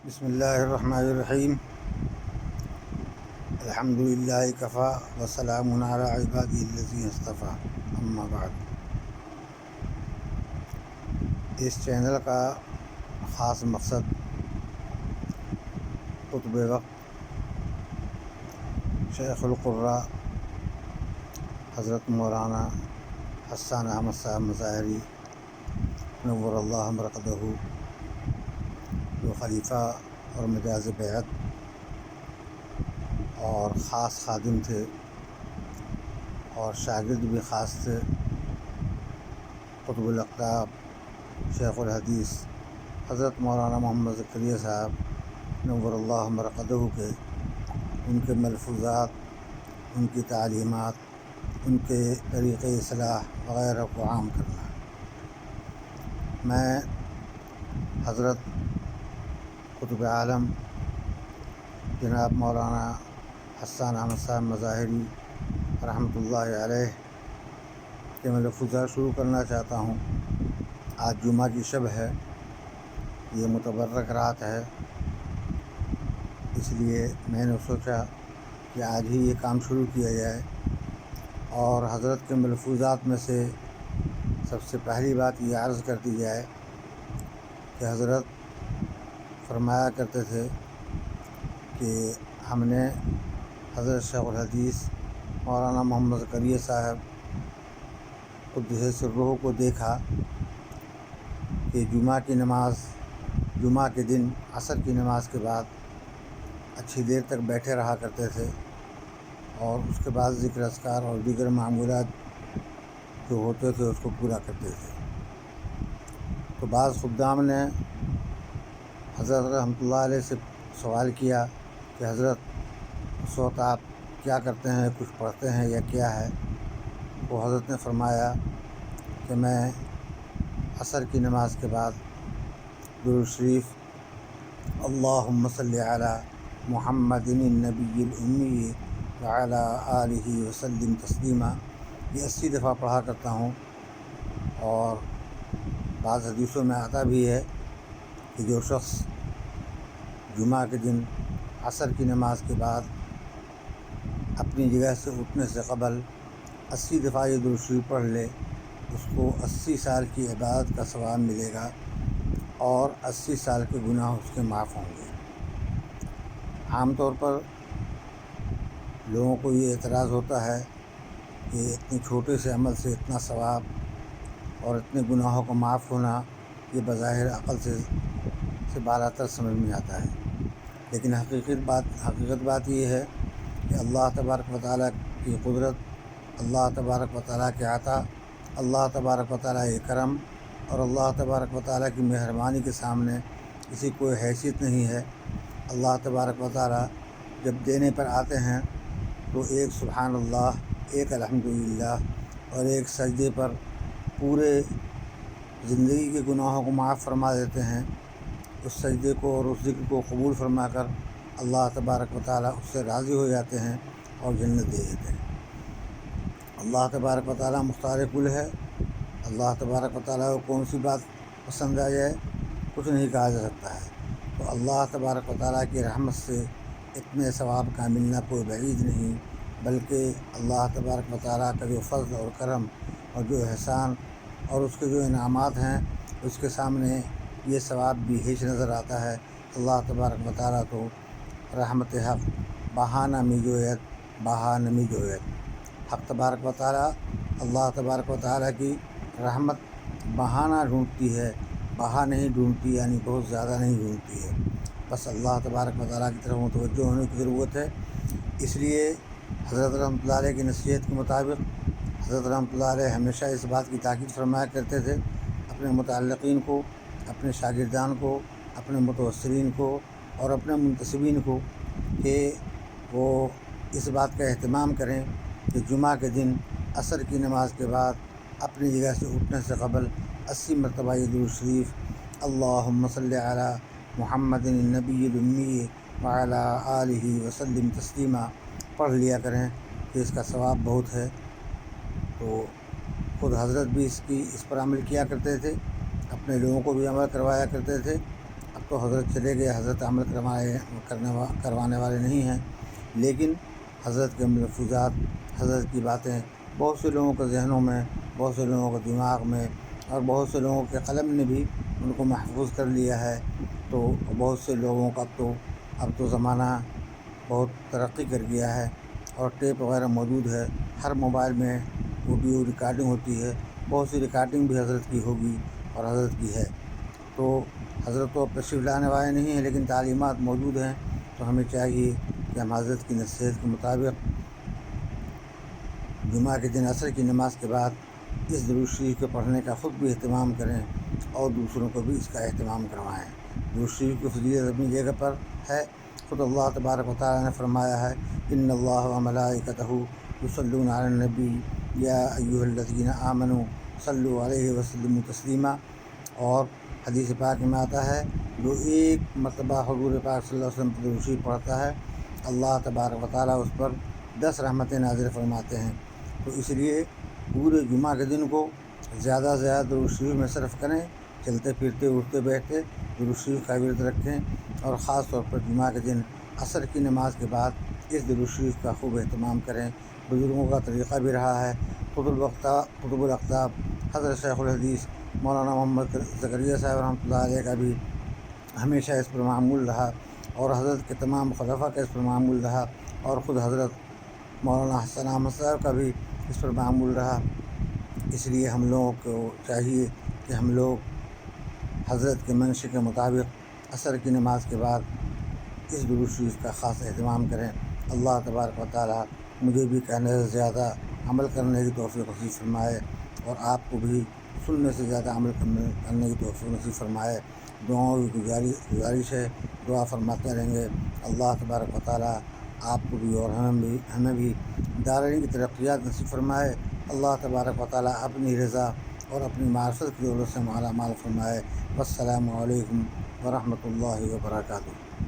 بسم اللہ الرحمن الرحیم الحمد للہ کفا وسلام علی عبادی الذین اصطفیٰ اما بعد۔ اس چینل کا خاص مقصد قطب وقت شیخ القراء حضرت مولانا حسان احمد صاحب مظاہری نور اللہ مرقدہ، جو خلیفہ اور مجاز بیعت اور خاص خادم تھے اور شاگرد بھی خاص تھے، قطب الاقطاب شیخ الحدیث حضرت مولانا محمد زکریا صاحب نور اللہ مرقدہ کے ان کے ملفوظات، ان کی تعلیمات، ان کے طریقۂ اصلاح وغیرہ کو عام کرنا۔ میں حضرت قطب عالم جناب مولانا حسان احمد صاحب مظاہری رحمۃ اللہ علیہ کے ملفوظات شروع کرنا چاہتا ہوں۔ آج جمعہ کی شب ہے، یہ متبرک رات ہے، اس لیے میں نے سوچا کہ آج ہی یہ کام شروع کیا جائے۔ اور حضرت کے ملفوظات میں سے سب سے پہلی بات یہ عرض کر دی جائے کہ حضرت فرمایا کرتے تھے کہ ہم نے حضرت شیخ الحدیث مولانا محمد زکریا صاحب قدس سرہ کو دیکھا کہ جمعہ کے دن عصر کی نماز کے بعد اچھی دیر تک بیٹھے رہا کرتے تھے، اور اس کے بعد ذکر اذکار اور دیگر معمولات جو ہوتے تھے اس کو پورا کرتے تھے۔ تو بعض خدام نے حضرت رحمۃ اللہ علیہ سے سوال کیا کہ حضرت اس وقت آپ کیا کرتے ہیں، کچھ پڑھتے ہیں یا کیا ہے؟ وہ حضرت نے فرمایا کہ میں عصر کی نماز کے بعد درود شریف اللہم صلی علی محمد النبی الامی وعلی آلہ وسلم تسلیما یہ 80 دفعہ پڑھا کرتا ہوں۔ اور بعض حدیثوں میں آتا بھی ہے کہ جو شخص جمعہ کے دن عصر کی نماز کے بعد اپنی جگہ سے اٹھنے سے قبل 80 دفعہ یہ درود شریف پڑھ لے، اس کو 80 سال کی عبادت کا ثواب ملے گا اور 80 سال کے گناہ اس کے معاف ہوں گے۔ عام طور پر لوگوں کو یہ اعتراض ہوتا ہے کہ اتنے چھوٹے سے عمل سے اتنا ثواب اور اتنے گناہوں کا معاف ہونا، یہ بظاہر عقل سے بالاتر سمجھ میں آتا ہے، لیکن حقیقت بات یہ ہے کہ اللہ تبارک و تعالیٰ کی قدرت، اللہ تبارک و تعالیٰ کے عطا، اللہ تبارک و تعالیٰ کے کرم اور اللہ تبارک و تعالیٰ کی مہربانی کے سامنے کسی کوئی حیثیت نہیں ہے۔ اللہ تبارک و تعالیٰ جب دینے پر آتے ہیں تو ایک سبحان اللہ، ایک الحمدللہ اور ایک سجدے پر پورے زندگی کے گناہوں کو معاف فرما دیتے ہیں۔ اس سجدے کو اور اس ذکر کو قبول فرما کر اللہ تبارک و تعالیٰ اس سے راضی ہو جاتے ہیں اور جنت دے دیتے ہیں۔ اللہ تبارک و تعالیٰ مختار کل ہے۔ اللہ تبارک و تعالیٰ کو کون سی بات پسند آ جائے کچھ نہیں کہا جا سکتا ہے۔ تو اللہ تبارک و تعالیٰ کی رحمت سے اتنے ثواب کا ملنا کوئی بعید نہیں، بلکہ اللہ تبارک و تعالیٰ کا جو فضل اور کرم اور جو احسان اور اس کے جو انعامات ہیں، اس کے سامنے یہ ثواب بھی ہیچ نظر آتا ہے۔ اللہ تبارک و تعالیٰ تو رحمت حق بہانہ می جویت بہا نمی جویت، حق تبارک و تعالیٰ اللہ تبارک و تعالیٰ کی رحمت بہانہ ڈھونڈتی ہے، بہا نہیں ڈھونڈتی، یعنی بہت زیادہ نہیں ڈھونڈتی ہے۔ بس اللہ تبارک و تعالیٰ کی طرف متوجہ ہونے کی ضرورت ہے۔ اس لیے حضرت رحمۃ اللہ علیہ کی نصیحت کے مطابق حضرت رحمۃ اللہ علیہ ہمیشہ اس بات کی تاکید فرمایا کرتے تھے اپنے متعلقین کو، اپنے شاگردان کو، اپنے متوسلین کو اور اپنے منتسبین کو کہ وہ اس بات کا اہتمام کریں کہ جمعہ کے دن عصر کی نماز کے بعد اپنی جگہ سے اٹھنے سے قبل 80 مرتبہ یہ درود شریف اللہم صلی علی محمد النبی الامی وعلی آلہ وسلم تسلیما پڑھ لیا کریں کہ اس کا ثواب بہت ہے۔ تو خود حضرت بھی اس پر عمل کیا کرتے تھے، اپنے لوگوں کو بھی عمل کروایا کرتے تھے۔ اب تو حضرت چلے گئے، حضرت عمل کروانے والے نہیں ہیں، لیکن حضرت کے ملفوظات، حضرت کی باتیں بہت سے لوگوں کے ذہنوں میں، بہت سے لوگوں کے دماغ میں، اور بہت سے لوگوں کے قلم نے بھی ان کو محفوظ کر لیا ہے۔ تو بہت سے لوگوں کا اب تو زمانہ بہت ترقی کر گیا ہے، اور ٹیپ وغیرہ موجود ہے، ہر موبائل میں آڈیو ریکارڈنگ ہوتی ہے، بہت سی ریکارڈنگ بھی حضرت کی ہوگی اور حضرت کی ہے۔ تو حضرت تو تشریف لانے والے نہیں ہیں، لیکن تعلیمات موجود ہیں، تو ہمیں چاہیے کہ ہم حضرت کی نصیحت کے مطابق جمعہ کے دن عصر کی نماز کے بعد اس درود شریف کے پڑھنے کا خود بھی اہتمام کریں اور دوسروں کو بھی اس کا اہتمام کروائیں۔ درود شریف کی فضیلت اپنی جگہ پر ہے، خود اللہ تبارک و تعالیٰ نے فرمایا ہے، ان اللہ و ملائکتہ یصلون علی النبی یا ایھا الذین آمنوا صلوا علیہ وسلموا تسلیما۔ اور حدیث پاک میں آتا ہے، جو ایک مرتبہ حضور پاک صلی اللہ علیہ وسلم پر درود شریف پڑھتا ہے، اللہ تبارک و تعالیٰ اس پر 10 رحمتیں نازل فرماتے ہیں۔ تو اس لیے پورے جمعہ کے دن کو زیادہ سے زیادہ درود شریف میں صرف کریں، چلتے پھرتے اٹھتے بیٹھتے درود شریف کا ورد رکھیں، اور خاص طور پر جمعہ کے دن عصر کی نماز کے بعد اس درود شریف کا خوب اہتمام کریں۔ بزرگوں کا طریقہ بھی رہا ہے، قطب الاقطاب حضرت شیخ الحدیث مولانا محمد زکریا صاحب رحمۃ اللہ علیہ کا بھی ہمیشہ اس پر معمول رہا، اور حضرت کے تمام خلفاء کا اس پر معمول رہا، اور خود حضرت مولانا حسن احمد صاحب کا بھی اس پر معمول رہا۔ اس لیے ہم لوگوں کو چاہیے کہ ہم لوگ حضرت کے منشا کے مطابق عصر کی نماز کے بعد اس درود شریف کا خاص اہتمام کریں۔ اللہ تبارک و تعالیٰ مجھے بھی کہنے سے زیادہ عمل کرنے کی توفیق نصیب فرمائے، اور آپ کو بھی سننے سے زیادہ عمل کرنے کی توفیق نصیب فرمائے۔ دعاؤں کی گزارش ہے، دعا فرماتے رہیں گے۔ اللہ تبارک و تعالیٰ آپ کو بھی اور ہمیں بھی دارین کی ترقیات نصیب فرمائے۔ اللہ تبارک و تعالیٰ اپنی رضا اور اپنی معرفت کی دولت سے مالا مال فرمائے۔ والسلام علیکم ورحمۃ اللہ وبرکاتہ۔